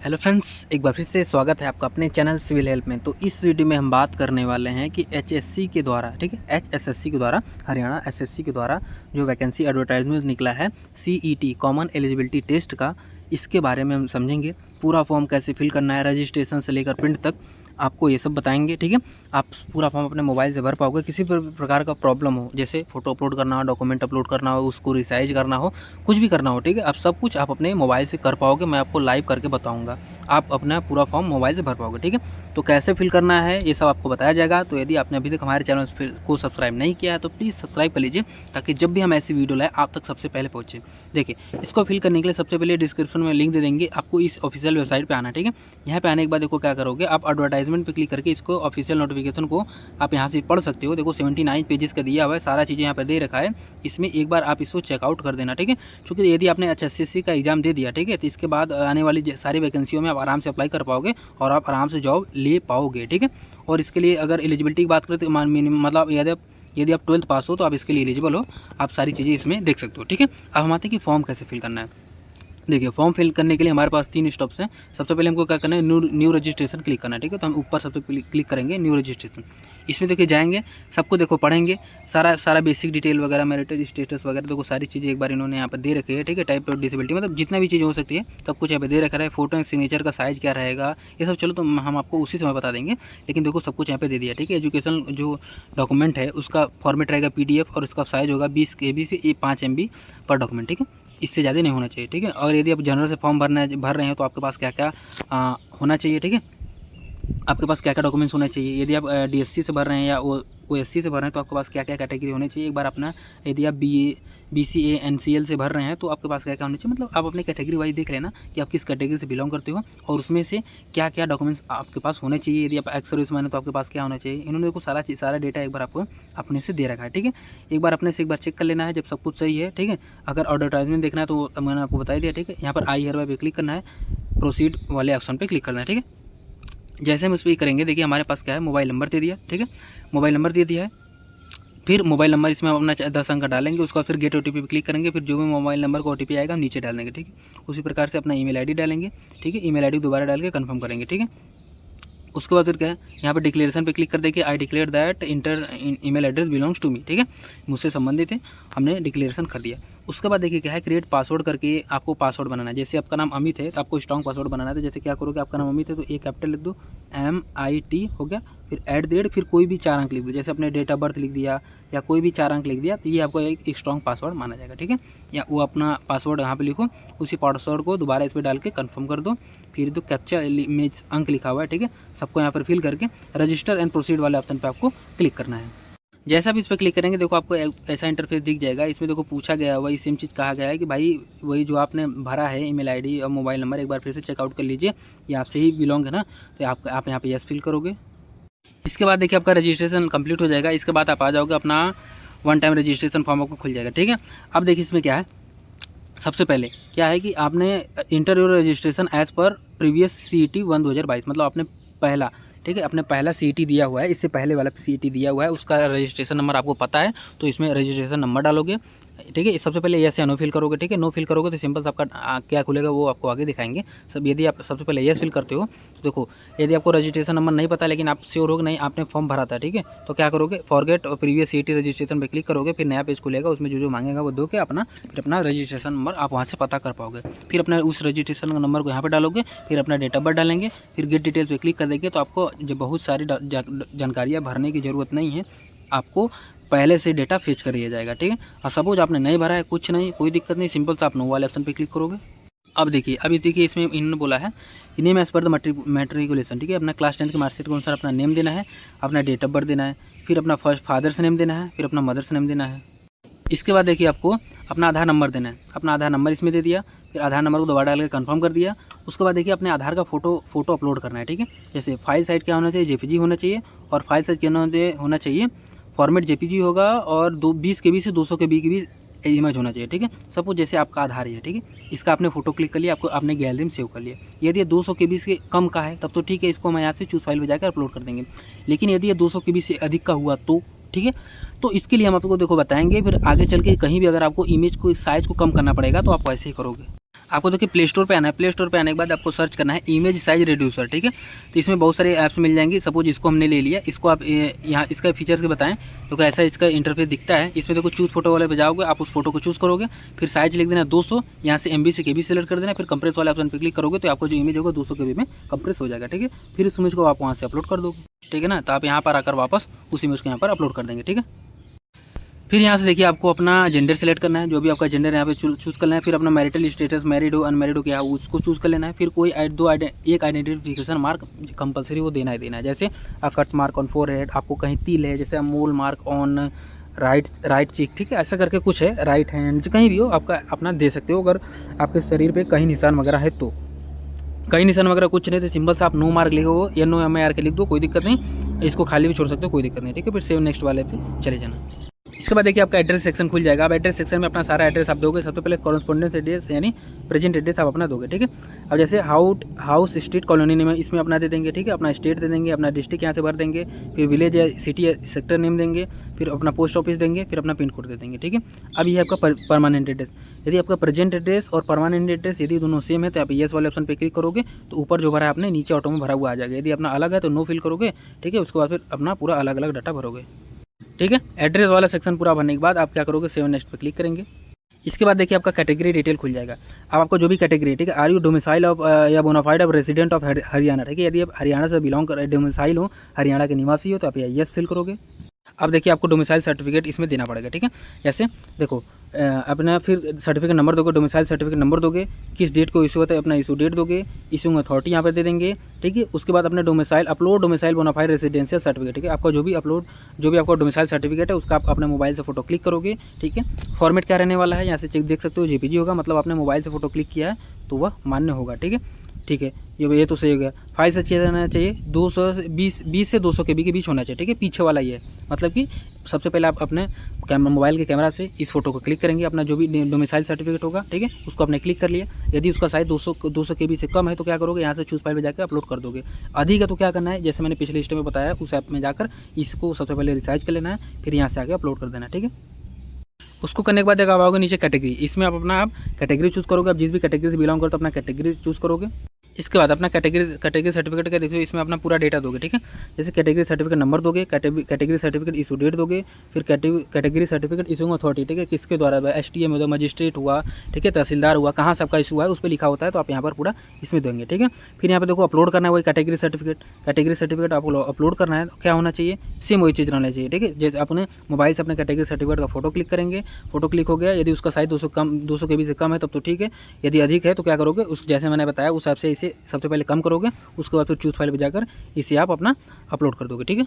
Hello friends, एक बार फिर से स्वागत है आपका अपने चैनल सिविल हेल्प में। तो इस वीडियो में हम बात करने वाले हैं कि एचएससी के द्वारा, ठीक है, एचएसएससी के द्वारा, हरियाणा एसएससी के द्वारा जो वैकेंसी एडवर्टाइजमेंट निकला है सीईटी कॉमन एलिजिबिलिटी टेस्ट का, इसके बारे में हम समझेंगे। पूरा फॉर्म कैसे फिल करना है, रजिस्ट्रेशन से लेकर प्रिंट तक आपको ये सब बताएंगे, ठीक है। आप पूरा फॉर्म अपने मोबाइल से भर पाओगे। किसी प्रकार का प्रॉब्लम हो, जैसे फ़ोटो अपलोड करना हो, डॉक्यूमेंट अपलोड करना हो, उसको रिसाइज करना हो, कुछ भी करना हो, ठीक है, आप सब कुछ आप अपने मोबाइल से कर पाओगे। मैं आपको लाइव करके बताऊंगा, आप अपना पूरा फॉर्म मोबाइल से भर पाओगे, ठीक है। तो कैसे फिल करना है ये सब आपको बताया जाएगा। तो यदि आपने अभी तक हमारे चैनल को सब्सक्राइब नहीं किया है तो प्लीज़ सब्सक्राइब कर लीजिए, ताकि जब भी हम ऐसी वीडियो लाए आप तक सबसे पहले पहुँचे। देखिए, इसको फिल करने के लिए सबसे पहले डिस्क्रिप्शन में लिंक दे देंगे, आपको इस ऑफिशियल वेबसाइट पर आना, ठीक है। यहाँ पे आने के बाद देखो क्या करोगे, आप एडवर्टाइजमेंट पर क्लिक करके इसको ऑफिशियल नोटिफिकेशन को आप यहाँ से पढ़ सकते हो। देखो 79 पेजेस का दिया हुआ है, सारा चीज़ें यहाँ पर दे रखा है। इसमें एक बार आप इसको चेकआउट कर देना, ठीक है। क्योंकि यदि आपने एचएससी का एग्जाम दे दिया, ठीक है, तो इसके बाद आने वाली सारी वैकेंसियों में आप आराम से अप्लाई कर पाओगे और आप आराम से जॉब ले पाओगे, ठीक है। और इसके लिए अगर एलिजिबिलिटी की बात करें तो मतलब यदि आप 12th पास हो तो आप इसके लिए एलिजिबल हो। आप सारी चीज़ें इसमें देख सकते हो, ठीक है। अब हम आते हैं कि फॉर्म कैसे फिल करना है। देखिए, फॉर्म फिल करने के लिए हमारे पास 3 स्टेप्स हैं। सबसे पहले हमको क्या करना है, न्यू रजिस्ट्रेशन क्लिक करना है, ठीक है। तो हम ऊपर सबसे क्लिक करेंगे न्यू रजिस्ट्रेशन। इसमें देखिए जाएंगे, सबको देखो पढ़ेंगे, सारा बेसिक डिटेल वगैरह, मैरिटल स्टेटस वगैरह, देखो सारी चीज़ें एक बार इन्होंने यहाँ पर दे रखी है, ठीक है। टाइप ऑफ डिसेबिलिटी, मतलब जितना भी चीज़ हो सकती है सब कुछ यहाँ पे दे रखा है। फोटो एंड सिग्नेचर का साइज़ क्या रहेगा, ये सब चलो तो हम आपको उसी समय बता देंगे, लेकिन देखो सब कुछ यहाँ पे दे दिया, ठीक है। एजुकेशन जो डॉक्यूमेंट है उसका फॉर्मेट रहेगा PDF, और उसका साइज़ होगा 20 KB से 5 MB पर डॉक्यूमेंट, ठीक है। इससे ज़्यादा नहीं होना चाहिए, ठीक है। और यदि आप जनरल से फॉर्म भर रहे हैं तो आपके पास क्या क्या होना चाहिए, ठीक है। आपके पास क्या क्या डॉक्यूमेंट्स होने चाहिए। यदि आप DSC से भर रहे हैं या OSC से भर रहे हैं तो आपके पास क्या क्या कैटेगरी होनी चाहिए। एक बार अपना, यदि आप BCA NCL से भर रहे हैं तो आपके पास क्या क्या होना चाहिए। मतलब आप अपने कैटेगरी वाइज देख लेना कि आप किस कैटेगरी से बिलोंग करते हो और उसमें से क्या क्या डॉक्यूमेंट्स आपके पास होने चाहिए। यदि आप एक्स सर्विसमैन है तो आपके पास क्या होना चाहिए। इन्होंने देखो सारा डेटा एक बार आपको अपने से दे रखा है, ठीक है। एक बार अपने से एक बार चेक कर लेना है जब सब कुछ सही है, ठीक है। अगर एडवर्टाइजमेंट देखना है तो मैंने आपको बता दिया, ठीक है। यहाँ पर आई हियरबाय पे क्लिक करना है, प्रोसीड वाले ऑप्शन पर क्लिक करना है, ठीक है। जैसे हम इस पर करेंगे, देखिए हमारे पास क्या है, मोबाइल नंबर दे दिया, ठीक है। मोबाइल नंबर दे दिया है, फिर मोबाइल नंबर इसमें हम अपना 10 अंक डालेंगे। उसके बाद फिर गेट OTP पे क्लिक करेंगे, फिर जो भी मोबाइल नंबर का OTP आएगा हम नीचे डाल देंगे, ठीक है। उसी प्रकार से अपना ईमेल ID डालेंगे, ठीक है। ईमेल ID दोबारा डाल के कन्फर्म करेंगे, ठीक है। उसके बाद फिर क्या है, यहाँ पे डिक्लेरेशन पे क्लिक कर देंगे, I declare that enter email address belongs to me, ठीक है, मुझसे संबंधित है, हमने डिक्लेरेशन कर दिया। उसके बाद देखिए क्या है, क्रिएट पासवर्ड करके आपको पासवर्ड बनाना है। जैसे आपका नाम अमित है तो आपको स्ट्रॉन्ग पासवर्ड बनाना है। तो जैसे क्या करोगे, आपका नाम अमित है तो एक कैपिटल लिख दो, MIT हो गया, फिर @ फिर कोई भी 4 अंक लिख दो। जैसे अपने डेट ऑफ बर्थ लिख दिया या कोई भी 4 अंक लिख दिया तो ये आपको एक स्ट्रॉन्ग पासवर्ड माना जाएगा, ठीक है। या वो अपना पासवर्ड यहाँ पे लिखो, उसी पासवर्ड को दोबारा इस पर डाल के कन्फर्म कर दो। फिर जो कैप्चा में अंक लिखा हुआ है, ठीक है, सबको यहाँ पर फिल करके रजिस्टर एंड प्रोसीड वाले ऑप्शन पे आपको क्लिक करना है। जैसा भी इस पर क्लिक करेंगे देखो आपको ऐसा इंटरफेस दिख जाएगा। इसमें देखो पूछा गया, वही सेम चीज़ कहा गया है कि भाई वही जो आपने भरा है ईमेल ID और मोबाइल नंबर एक बार फिर से चेकआउट कर लीजिए, ये आपसे ही बिलोंग है ना। तो आप यहाँ पे यस फिल करोगे। इसके बाद देखिए आपका रजिस्ट्रेशन कंप्लीट हो जाएगा। इसके बाद आप आ जाओगे, अपना 1 टाइम रजिस्ट्रेशन फॉर्म आपको खुल जाएगा, ठीक है। अब देखिए इसमें क्या है, सबसे पहले क्या है कि आपने enter your registration as per previous CET 1 2022, मतलब आपने पहला, ठीक है, अपने पहला CET दिया हुआ है, इससे पहले वाला CET दिया हुआ है, उसका रजिस्ट्रेशन नंबर आपको पता है तो इसमें रजिस्ट्रेशन नंबर डालोगे, ठीक है। सबसे पहले यस या नो फिल करोगे, ठीक है। नो फिल करोगे तो सिंपल से आपका क्या खुलेगा वो आपको आगे दिखाएंगे सब। यदि आप सबसे पहले यस फिल करते हो तो देखो, यदि आपको रजिस्ट्रेशन नंबर नहीं पता लेकिन आप श्योर हो कि नहीं आपने फॉर्म भरा था, ठीक है, तो क्या करोगे, फॉरगेट और प्रीवियस CET रजिस्ट्रेशन पे क्लिक करोगे। फिर नया पेज खुलेगा, उसमें जो मांगेगा वो दो के फिर अपना रजिस्ट्रेशन नंबर आप वहाँ से पता कर पाओगे। फिर अपना उस रजिस्ट्रेशन नंबर को यहाँ पर डालोगे, फिर अपना डेट ऑफ बर्थ डालेंगे, फिर गेट डिटेल्स पे क्लिक कर देंगे। तो आपको जो बहुत सारी जानकारियाँ भरने की ज़रूरत नहीं है, आपको पहले से डेटा फेच कर दिया जाएगा, ठीक है। और सपोज आपने नहीं भरा है, कुछ नहीं, कोई दिक्कत नहीं, सिंपल से आप नो वाले ऑप्शन पे क्लिक करोगे। अब देखिए इसमें इन्होंने बोला है name as per the matriculation, ठीक है। अपना क्लास 10 के मार्कशीट के अनुसार अपना नेम देना है, अपना डेट ऑफ बर्थ देना है, फिर अपना फर्स्ट फादर्स नेम देना है, फिर अपना मदर्स नेम देना है। इसके बाद देखिए आपको अपना आधार नंबर देना है। अपना आधार नंबर इसमें दे दिया, फिर आधार नंबर को दोबारा डाल के कन्फर्म कर दिया। उसके बाद देखिए अपने आधार का फोटो अपलोड करना है, ठीक है। जैसे फाइल साइज क्या होना चाहिए, JPG होना चाहिए, और फाइल साइज क्या होना चाहिए, फॉर्मेट JPG होगा, और 20 KB से 200 KB के बीच इमेज होना चाहिए, ठीक है। सपोज जैसे आपका आधार है, ठीक है, इसका आपने फोटो क्लिक कर लिया, आपको आपने गैलरी में सेव कर लिया। यदि ये 200 KB से कम का है तब तो ठीक है, इसको हम यहाँ से चूज फाइल में जाकर अपलोड कर देंगे। लेकिन यदि ये 200 KB से अधिक का हुआ तो ठीक है, तो इसके लिए हम आपको देखो बताएंगे। फिर आगे चल के कहीं भी अगर आपको इमेज को साइज़ को कम करना पड़ेगा तो आप वैसे ही करोगे। आपको देखिए प्ले स्टोर पे आना है। प्ले स्टोर पे आने के बाद आपको सर्च करना है इमेज साइज रिड्यूसर, ठीक है। तो इसमें बहुत सारे ऐप्स मिल जाएंगी। सपोज इसको हमने ले लिया, इसको आप यहाँ इसका फीचर्स के बताएं तो ऐसा इसका इंटरफेस दिखता है। इसमें देखो चूज़ फोटो वाले पे जाओगे, आप उस फोटो को चूज़ करोगे, फिर साइज लिख देना 200, यहाँ से MB से KB सेलेक्ट कर देना, फिर कंप्रेस वाले ऑप्शन पर क्लिक करोगे तो आपको जो इमेज होगा 200 KB में कंप्रेस हो जाएगा, ठीक है। फिर इस इमेज को आप वहाँ से अपलोड कर दोगे, ठीक है ना। तो आप यहाँ पर आकर वापस उस इमेज को यहाँ पर अपलोड कर देंगे, ठीक है। फिर यहाँ से देखिए आपको अपना जेंडर सेलेक्ट करना है, जो भी आपका जेंडर यहाँ पे चूज़ करना है। फिर अपना मैरिटल स्टेटस, मैरिड हो अनमैरिड हो क्या हो उसको चूज़ कर लेना है। फिर कोई एक आइडेंटिफिकेशन मार्क कंपलसरी वो देना है। जैसे कट मार्क ऑन फोरहेड, आपको कहीं तिल है, जैसे मोल मार्क ऑन राइट चीक, ठीक है, ऐसा करके कुछ है। राइट हैंड कहीं भी हो आपका अपना दे सकते हो। अगर आपके शरीर पे कहीं निशान वगैरह है तो, कहीं निशान वगैरह कुछ नहीं तो सिंपल से आप नो मार्क लिखो या नो MIR के लिख दो, कोई दिक्कत नहीं। इसको खाली भी छोड़ सकते हो, कोई दिक्कत नहीं, ठीक है। फिर सेव नेक्स्ट वाले पे चले जाना। इसके बाद देखिए आपका एड्रेस सेक्शन खुल जाएगा। आप एड्रेस सेक्शन में अपना सारा एड्रेस आप दोगे। सबसे पहले कॉरेस्पॉन्डेंस एड्रेस यानी प्रेजेंट एड्रेस आप अपना दोगे, ठीक है। अब जैसे हाउस स्ट्रीट कॉलोनी नेम इसमें अपना दे देंगे, ठीक है। अपना स्टेट दे देंगे, अपना डिस्ट्रिक्ट यहाँ से भर देंगे, फिर विलेज या सिटी या सेक्टर नेम देंगे, फिर अपना पोस्ट ऑफिस देंगे, फिर अपना पिन कोड दे देंगे, ठीक है। अब ये आपका परमानेंट एड्रेस। यदि आपका प्रेजेंट एड्रेस और परमानेंट एड्रेस यदि दोनों सेम है तो आप येस वाले ऑप्शन पे क्लिक करोगे तो ऊपर जो भरा है आपने नीचे ऑटो में भरा हुआ आ जाएगा। यदि अपना अलग है तो नो फिल करोगे, ठीक है। उसके बाद फिर अपना पूरा अलग अलग डाटा भरोगे, ठीक है। एड्रेस वाला सेक्शन पूरा भरने के बाद आप क्या करोगे, सेव नेक्स्ट पे क्लिक करेंगे। इसके बाद देखिए आपका कैटेगरी डिटेल खुल जाएगा। अब आपको जो भी कैटेगरी, ठीक है, आर यू डोमिसाइल ऑफ या bona fide of resident of Haryana, ठीक है। यदि आप हरियाणा से बिलोंग कर डोमिसाइल हो, हरियाणा के निवासी हो तो आप यस फिल करोगे। अब देखिए आपको डोमिसाइल सर्टिफिकेट इसमें देना पड़ेगा, ठीक है। जैसे देखो अपना फिर सर्टिफिकेट नंबर दोगे, डोमिसाइल सर्टिफिकेट नंबर दोगे, किस डेट को इशू होता है अपना इशू डेट दोगे, इशूइंग अथॉरिटी यहाँ पर दे देंगे, ठीक है। उसके बाद अपने domicile upload domicile bona fide residential certificate, ठीक है। आपका जो भी आपका डोमिसाइल सर्टिफिकेट है उसका आप अपने मोबाइल से फोटो क्लिक करोगे, ठीक है। फॉर्मेट क्या रहने वाला है यहाँ से चेक देख सकते हो, JPG होगा, मतलब आपने मोबाइल से फोटो क्लिक किया है तो वह मान्य होगा, ठीक है, ठीक है। ये तो सही हो गया। फाइल से चाहिए रहना चाहिए 20 से 200 KB के बीच होना चाहिए, ठीक है। पीछे वाला ये मतलब कि सबसे पहले आप अपने मोबाइल के कैमरा से इस फोटो को क्लिक करेंगे, अपना जो भी डोमिसाइल सर्टिफिकेट होगा, ठीक है, उसको आपने क्लिक कर लिया। यदि उसका साइज 200 KB से कम है तो क्या करोगे, यहाँ से चूज फाइल में जाकर अपलोड कर दोगे। अधिक है तो क्या करना है, जैसे मैंने पिछले स्टेप में बताया, उस ऐप में जाकर इसको सबसे पहले रिसाइज कर लेना है, फिर यहाँ से आके अपलोड कर देना है, ठीक है। उसको करने के बाद देखा आओगे नीचे कैटेगरी, इसमें आप अपना कैटेगरी चूज़ करोगे। आप जिस भी कैटेगरी से बिलोंग करो तो अपना कैटेगरी चूज़ करोगे। इसके बाद अपना कैटेगरी सर्टिफिकेट का देखो, इसमें अपना पूरा डेटा दोगे, ठीक है। जैसे कैटेगरी सर्टिफिकेट नंबर दोगे, कैटेगरी सर्टिफिकेट इशू डेट दोगे, फिर कैटेगरी सर्टिफिकेट इशूइंग अथॉरिटी, ठीक है, किसके द्वारा, STM हुआ, मजिस्ट्रेट हुआ, ठीक है, तहसीलदार हुआ, कहाँ से आपका इशू है उस पर लिखा होता है तो आप यहाँ पर पूरा इसमें देंगे, ठीक है। फिर यहाँ पर देखो अपलोड करना है वही कैटेगरी सर्टिफिकेट आपको अपलोड करना है। क्या होना चाहिए, सेम वही चीज़ रहना चाहिए, ठीक है। जैसे अपने मोबाइल से अपने कैटेगरी सर्टिफिकेट का फोटो क्लिक करेंगे, फोटो क्लिक हो गया, यदि उसका साइज 200 KB से कम है तब तो ठीक है, यदि अधिक है तो क्या करोगे, उस जैसे मैंने बताया उस ऐप से इसे सबसे पहले कम करोगे, उसके बाद फिर चूज फाइल पे जाकर इसे आप अपना अपलोड कर दोगे, ठीक है।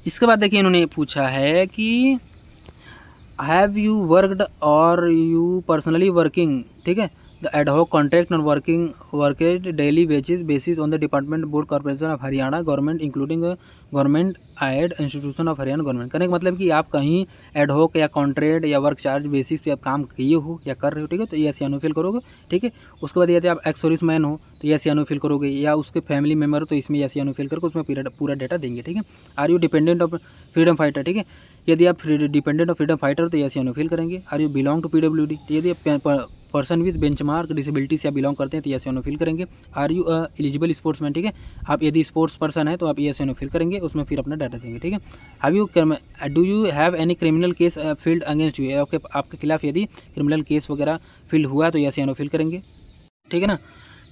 इसके बाद देखिए इन्होंने पूछा है कि have you worked or you personally working, ठीक है, the ad hoc contract or work charge daily basis on the department board corporation of Haryana government including government aid institution of Haryana government. करने का मतलब कि आप कहीं एडहॉक या कॉन्ट्रैक्ट या वर्क चार्ज बेसिस पे आप काम किए हो या कर रहे हो, ठीक है, तो यस या नो फिल करोगे, ठीक है। उसके बाद यदि आप एक्स सर्विस मैन हो तो यस या नो फिल करोगे, या उसके फैमिली मेम्बर हो तो इसमें यस या नो फिल करके उसमें पूरा डेटा देंगे, ठीक है। Are you dependent of freedom fighter, ठीक है, यदि आप डिपेंडेंट ऑफ फ्रीडम फाइटर तो यस या नो फिल करेंगे। Are you belong to PWD, यदि आप पर्सन विद बेंचमार्क डिसेबिलिटी से आप बिलोंग करते हैं तो यस या नो फिल करेंगे। आर यू एलिजिबल स्पोर्ट्समैन, ठीक है, आप यदि स्पोर्ट्स पर्सन है तो आप यस या नो फिल करेंगे, उसमें फिर अपना डाटा देंगे, ठीक है। Do you have any criminal case field against you, आपके खिलाफ यदि क्रिमिनल केस वगैरह फील्ड हुआ तो यस या नो फिल करेंगे, ठीक है ना।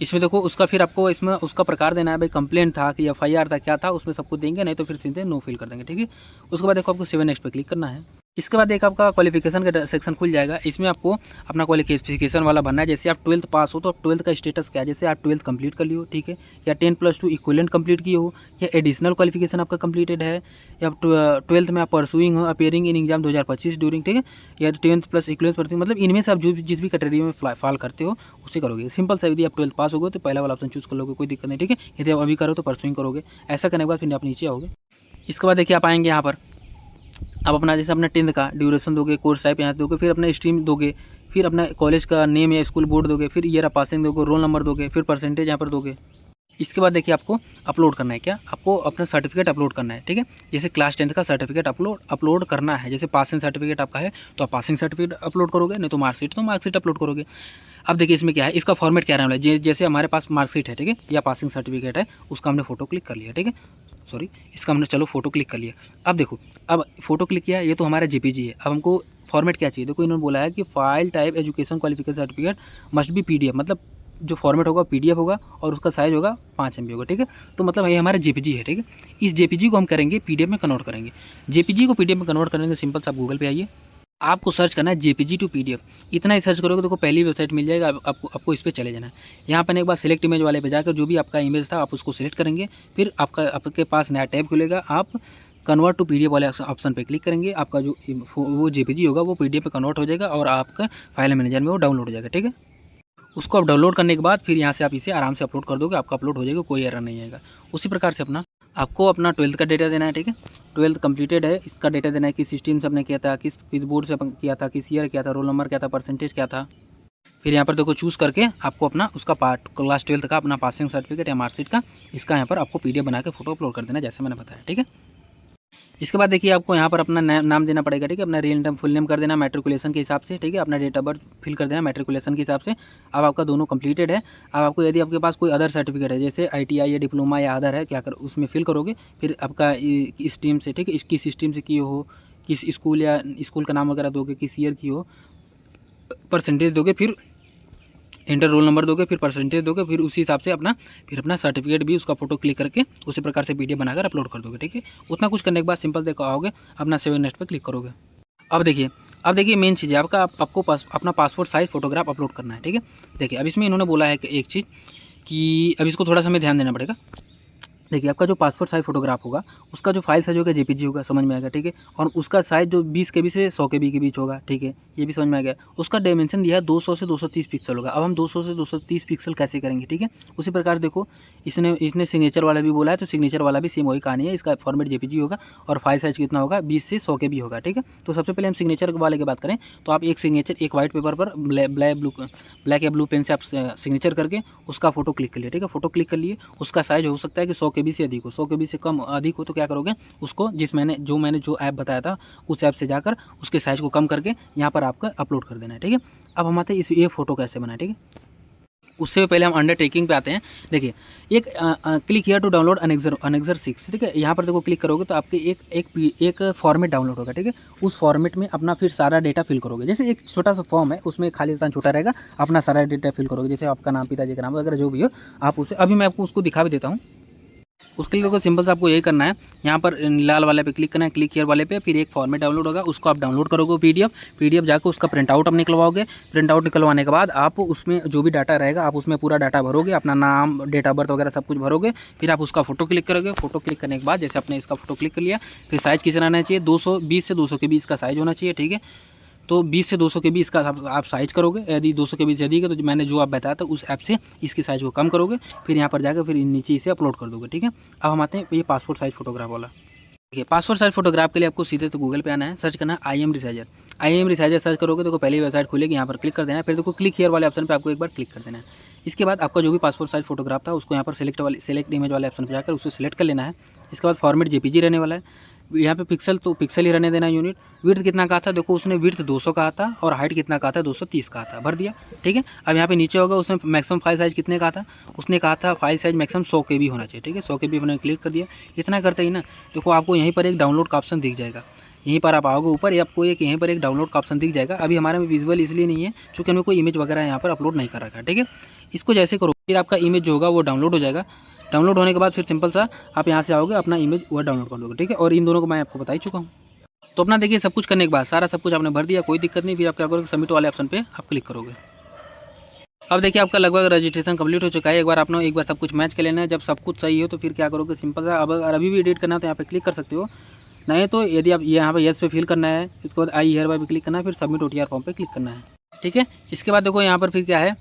इसमें देखो उसका फिर आपको इसमें उसका प्रकार देना है, भाई कंप्लेंट था कि FIR था, क्या था, उसमें सबको देंगे, नहीं तो फिर सीधे नो फिल कर देंगे, ठीक है। उसके बाद देखो आपको सेव नेक्स्ट पे क्लिक करना है। इसके बाद एक आपका क्वालिफिकेशन का सेक्शन खुल जाएगा। इसमें आपको अपना क्वालिफिकेशन वाला भरना है। जैसे आप 12th पास हो तो आप 12th का स्टेटस क्या है, जैसे आप 12th कंप्लीट कर लियो, ठीक है, या 10+2 इक्विवेलेंट कंप्लीट किए हो, या एडिशनल क्वालिफिकेशन आपका कंप्लीटेड है, या 12th में आप परसुइंग हो अपेयरिंग इन एग्जाम 2025 ड्यूरिंग, ठीक है, या 10th+ इक्विवेलेंट परसुइंग, मतलब इनमें से आप जो जिस भी कैटेगरी में फॉल करते हो उसे करोगे। सिंपल सा, यदि आप 12th पास होगे तो पहला वाला ऑप्शन चूज कर लोगे, कोई दिक्कत नहीं, ठीक है। यदि आप अभी करो तो परसुइंग करोगे। ऐसा करने के बाद फिर आप नीचे आओगे। इसके बाद देखिए आप आएंगे यहाँ पर, आप अपना जैसे अपना 10th का ड्यूरेशन दोगे, कोर्स टाइप यहाँ दोगे, फिर अपना स्ट्रीम दोगे, फिर अपना कॉलेज का नेम या स्कूल बोर्ड दोगे, फिर ईयर ऑफ पासिंग दोगे, रोल नंबर दोगे, फिर परसेंटेज यहाँ पर दोगे। इसके बाद देखिए आपको अपलोड करना है, क्या आपको अपना सर्टिफिकेट अपलोड करना है, ठीक है। जैसे क्लास 10th का सर्टिफिकेट अपलोड करना है, जैसे पासिंग सर्टिफिकेट आपका है तो आप पासिंग सर्टिफिकेट अपलोड करोगे, नहीं तो मार्कशीट अपलोड करोगे। अब देखिए इसमें क्या है, इसका फॉर्मेट क्या रहने वाला है। जैसे हमारे पास मार्कशीट है, ठीक है, या पासिंग सर्टिफिकेट है, उसका हमने फोटो क्लिक कर लिया, ठीक है, सॉरी, इसका हमने चलो फोटो क्लिक कर लिया। अब देखो, अब फोटो क्लिक किया, ये तो हमारा जेपीजी है। अब हमको फॉर्मेट क्या चाहिए, देखो इन्होंने बोला है कि file type education qualification certificate must be PDF, मतलब जो फॉर्मेट होगा पीडीएफ होगा और उसका साइज होगा 5 MB होगा, ठीक है। तो मतलब ये हमारा जेपीजी है, ठीक है। इस जेपीजी को हम करेंगे पीडीएफ में कन्वर्ट करेंगे। जेपीजी को पीडीएफ में कन्वर्ट करने के सिंपल से आप गूगल पे आइए, आपको सर्च करना है जेपीजी टू पीडीएफ। इतना ही सर्च करोगे तो पहली वेबसाइट मिल जाएगा, आपको इस पर चले जाना है। यहाँ पर एक बार सिलेक्ट इमेज वाले पे जाकर जो भी आपका इमेज था आप उसको सिलेक्ट करेंगे, फिर आपके पास नया टैब खुलेगा, आप कन्वर्ट टू पीडीएफ वाले ऑप्शन पे क्लिक करेंगे, आपका जो वो जेपीजी होगा वो पीडीएफ पे कन्वर्ट हो जाएगा और आपका फाइल मैनेजर में वो डाउनलोड हो जाएगा, ठीक है। उसको आप डाउनलोड करने के बाद फिर यहाँ से आप इसे आराम से अपलोड कर दोगे, आपका अपलोड हो जाएगा, कोई एरर नहीं आएगा। उसी प्रकार से आपको अपना 12th का डेटा देना है, ठीक है। 12th कंप्लीटेड है, इसका डेटा देना है, किस स्ट्रीम से आपने किया था, किस बोर्ड से किया था, किस ईयर किया था, रोल नंबर क्या था, परसेंटेज क्या था। फिर यहाँ पर देखो चूज़ करके आपको अपना उसका क्लास 12th का अपना पासिंग सर्टिफिकेट या मार्कशीट का इसका यहाँ पर आपको पीडीएफ बना के फोटो अपलोड कर देना, जैसे मैंने बताया, ठीक है। इसके बाद देखिए आपको यहाँ पर अपना नाम देना पड़ेगा, ठीक है। अपना रियल नेम फुल नेम कर देना मैट्रिकुलेशन के हिसाब से, ठीक है। अपना डेट ऑफ बर्थ फिल कर देना मैट्रिकुलेशन के हिसाब से। अब आपका दोनों कंप्लीटेड है। अब आपको यदि आपके पास कोई अदर सर्टिफिकेट है जैसे ITI या डिप्लोमा या अदर है, क्या कर उसमें फिल करोगे। फिर आपका स्ट्रीम से, ठीक है, किस स्ट्रीम से की हो, किस स्कूल या स्कूल का नाम वगैरह दोगे, किस ईयर की हो, परसेंटेज दोगे, फिर इंटर रोल नंबर दोगे, फिर परसेंटेज दोगे, फिर उसी हिसाब से अपना सर्टिफिकेट भी उसका फोटो क्लिक करके उसी प्रकार से पीडीएफ बनाकर अपलोड कर दोगे, ठीक है। उतना कुछ करने के बाद सिंपल देखो आओगे, अपना सेव नेक्स्ट पे क्लिक करोगे। अब देखिए मेन चीज़ है आपको अपना पासपोर्ट साइज फोटोग्राफ अपलोड करना है, ठीक है। देखिए अब इसमें इन्होंने बोला है कि एक चीज़ कि अब इसको थोड़ा सा हमें ध्यान देना पड़ेगा। देखिए आपका जो पासपोर्ट साइज फोटोग्राफ होगा उसका जो फाइल साइज होगा जेपीजी होगा, समझ में आएगा, ठीक है। और उसका साइज जो 20 KB से 100 KB के बीच होगा, ठीक है, ये भी समझ में आ गया। उसका डायमेंशन दिया है 200 से 230 पिक्सल होगा। अब हम 200 से 230 पिक्सल कैसे करेंगे, ठीक है। उसी प्रकार देखो इसने सिग्नेचर वाला भी बोला है, तो सिग्नेचर वाला भी सेम वही कहानी है। इसका फॉर्मेट जेपीजी होगा और फाइल साइज कितना होगा 20 से 100 KB होगा, ठीक है। तो सबसे पहले हम सिग्नेचर वाले की बात करें तो आप एक सिग्नेचर एक वाइट पेपर पर ब्लैक या ब्लू पेन से आप सिग्नेचर करके उसका फोटो क्लिक कर लिए, ठीक है। फोटो क्लिक कर लिए, उसका साइज हो सकता है कि 100 KB से अधिक हो, 100 KB से कम अधिक हो तो क्या करोगे, उसको मैंने जो ऐप बताया था उस ऐप से जाकर उसके साइज को कम करके यहाँ पर आपका अपलोड कर देना है, ठीक है। अब हम आते हैं ये फोटो कैसे बनाए, ठीक है। उससे पहले हम अंडरटेकिंग पे आते हैं। देखिए एक click here to download annexure 6, ठीक है। यहाँ पर देखो क्लिक करोगे तो आपके एक फॉर्मेट डाउनलोड होगा, ठीक है। उस फॉर्मेट में अपना फिर सारा डेटा फिल करोगे। जैसे एक छोटा सा फॉर्म है उसमें खाली स्थान छोटा रहेगा, अपना सारा डेटा फिल करोगे, जैसे आपका नाम, पिताजी का नाम वगैरह जो भी हो आप उसे, अभी मैं आपको उसको दिखा भी देता हूँ। उसके लिए देखो सिंपल से आपको यही करना है, यहाँ पर लाल वाले पे क्लिक करना है, क्लिक हियर वाले पे, फिर एक फॉर्मेट डाउनलोड होगा, उसको आप डाउनलोड करोगे पीडीएफ जाकर उसका प्रिंट आउट आप निकलवाओगे। प्रिंट आउट निकलवाने के बाद आप उसमें जो भी डाटा रहेगा आप उसमें पूरा डाटा भरोगे, अपना नाम, डेट ऑफ बर्थ वगैरह सब कुछ भरोगे। फिर आप उसका फोटो क्लिक करोगे। फोटो क्लिक करने के बाद जैसे आपने इसका फोटो क्लिक कर लिया, फिर साइज़ कितना रहना चाहिए, 220 से 200 के बीच का साइज़ होना चाहिए, ठीक है। तो 20 से 200 के बीच का आप साइज़ करोगे। यदि 200 के बीच से अधिक है तो मैंने जो आप बताया था उस ऐप से इसकी साइज़ को कम करोगे, फिर यहाँ पर जाकर फिर नीचे इसे अपलोड कर दोगे, ठीक है। अब हम आते हैं ये पासपोर्ट साइज़ फोटोग्राफ वाला। देखिए पासपोर्ट साइज़ फोटोग्राफ के लिए आपको सीधे तो गूगल पे आना है, सर्च करना है IM रिसाइजर सर्च करोगे तो पहली वेबसाइट खुलेगी, यहाँ पर क्लिक कर देना है। फिर देखो क्लिक हियर वाले ऑप्शन पे आपको एक बार क्लिक कर देना है। इसके बाद आपका जो भी पासपोर्ट साइज़ फोटोग्राफ था उसको यहाँ पर सेलेक्ट इमेज वाले ऑप्शन पर जाकर उसको सिलेक्ट कर लेना है। इसके बाद फॉर्मेट जेपीजी रहने वाला है। यहाँ पे पिक्सल ही रहने देना यूनिट। विड्थ कितना कहा था, देखो उसने विड्थ 200 कहा था और हाइट कितना कहा था 230 कहा था, भर दिया, ठीक है। अब यहाँ पे नीचे होगा उसने मैक्सिमम फाइल साइज़ कितने कहा था, उसने कहा था फाइल साइज़ मैक्सिमम 100 KB होना चाहिए, ठीक है। 100 KB मैंने क्लिक कर दिया। इतना करते ही ना देखो आपको यहीं पर एक डाउनलोड का ऑप्शन दिख जाएगा। यहीं पर आप आओगे ऊपर, आपको यहीं पर एक डाउनलोड का ऑप्शन दिख जाएगा। अभी हमारे में विजुअल इसलिए नहीं है क्योंकि हमें कोई इमेज वगैरह यहाँ पर अपलोड नहीं कर रखा है, ठीक है। इसको जैसे करो फिर आपका इमेज जो होगा वो डाउनलोड हो जाएगा। डाउनलोड होने के बाद फिर सिंपल सा आप यहाँ से आओगे, अपना इमेज वो डाउनलोड कर लोगे, ठीक है। और इन दोनों को मैं आपको बता ही चुका हूँ। तो अपना देखिए सब कुछ करने के बाद सारा सब कुछ आपने भर दिया, कोई दिक्कत नहीं। फिर आप क्या करोगे, सबमिट वाले ऑप्शन पे आप क्लिक करोगे। अब देखिए आपका लगभग रजिस्ट्रेशन कंप्लीट हो चुका है। एक बार सब कुछ मैच कर लेना है। जब सब कुछ सही हो तो फिर क्या करोगे, सिंपल सा अब अगर अभी भी एडिट करना है तो यहाँ पे क्लिक कर सकते हो, नहीं तो यदि आप यहाँ पे यस पे फिल करना है, इसके बाद आई हियर बाय पे क्लिक करना है, फिर सबमिट OTR फॉर्म पे क्लिक करना है, ठीक है। इसके बाद देखो यहाँ पर फिर क्या है,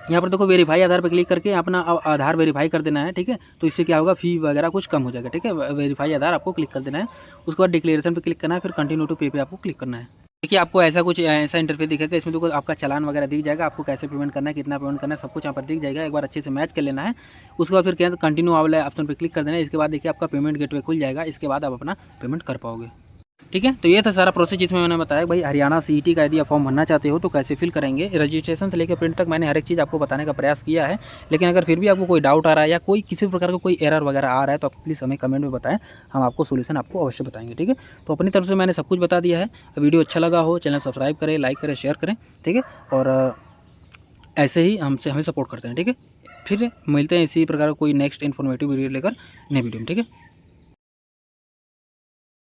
यहाँ पर देखो वेरीफाई आधार पर क्लिक करके अपना आधार वेरीफाई कर देना है, ठीक है। तो इससे क्या होगा, फी वगैरह कुछ कम हो जाएगा, ठीक है। वेरीफाई आधार आपको क्लिक कर देना है। उसके बाद डिक्लेरेशन पे क्लिक करना है, फिर कंटिन्यू टू पे पे आपको क्लिक करना है। देखिए आपको ऐसा इंटरफेस दिखेगा। इसमें देखो आपका चालान वगैरह दिख जाएगा, आपको कैसे पेमेंट करना है, कितना पेमेंट करना है, सब कुछ यहाँ पर दिख जाएगा। एक बार अच्छे से मैच कर लेना है। उसके बाद फिर क्या कंटिन्यू वाले ऑप्शन पर क्लिक कर देना है। इसके बाद देखिए आपका पेमेंट गेटवे खुल जाएगा। इसके बाद आप अपना पेमेंट कर पाओगे। ठीक है। तो ये था सारा प्रोसेस जिसमें मैंने बताया भाई हरियाणा सीईटी का यदि आप फॉर्म भरना चाहते हो तो कैसे फिल करेंगे। रजिस्ट्रेशन से लेकर प्रिंट तक मैंने हर एक चीज़ आपको बताने का प्रयास किया है। लेकिन अगर फिर भी आपको कोई डाउट आ रहा है या कोई किसी प्रकार का कोई एरर वगैरह आ रहा है तो आप प्लीज़ हमें कमेंट में बताएं, हम आपको सोल्यूशन आपको अवश्य बताएंगे। ठीक है। तो अपनी तरफ से मैंने सब कुछ बता दिया है। वीडियो अच्छा लगा हो चैनल सब्सक्राइब करें, लाइक करें, शेयर करें। ठीक है। और ऐसे ही हमें सपोर्ट करते हैं। ठीक है। फिर मिलते हैं इसी प्रकार कोई नेक्स्ट इन्फॉर्मेटिव वीडियो लेकर नए वीडियो में। ठीक है।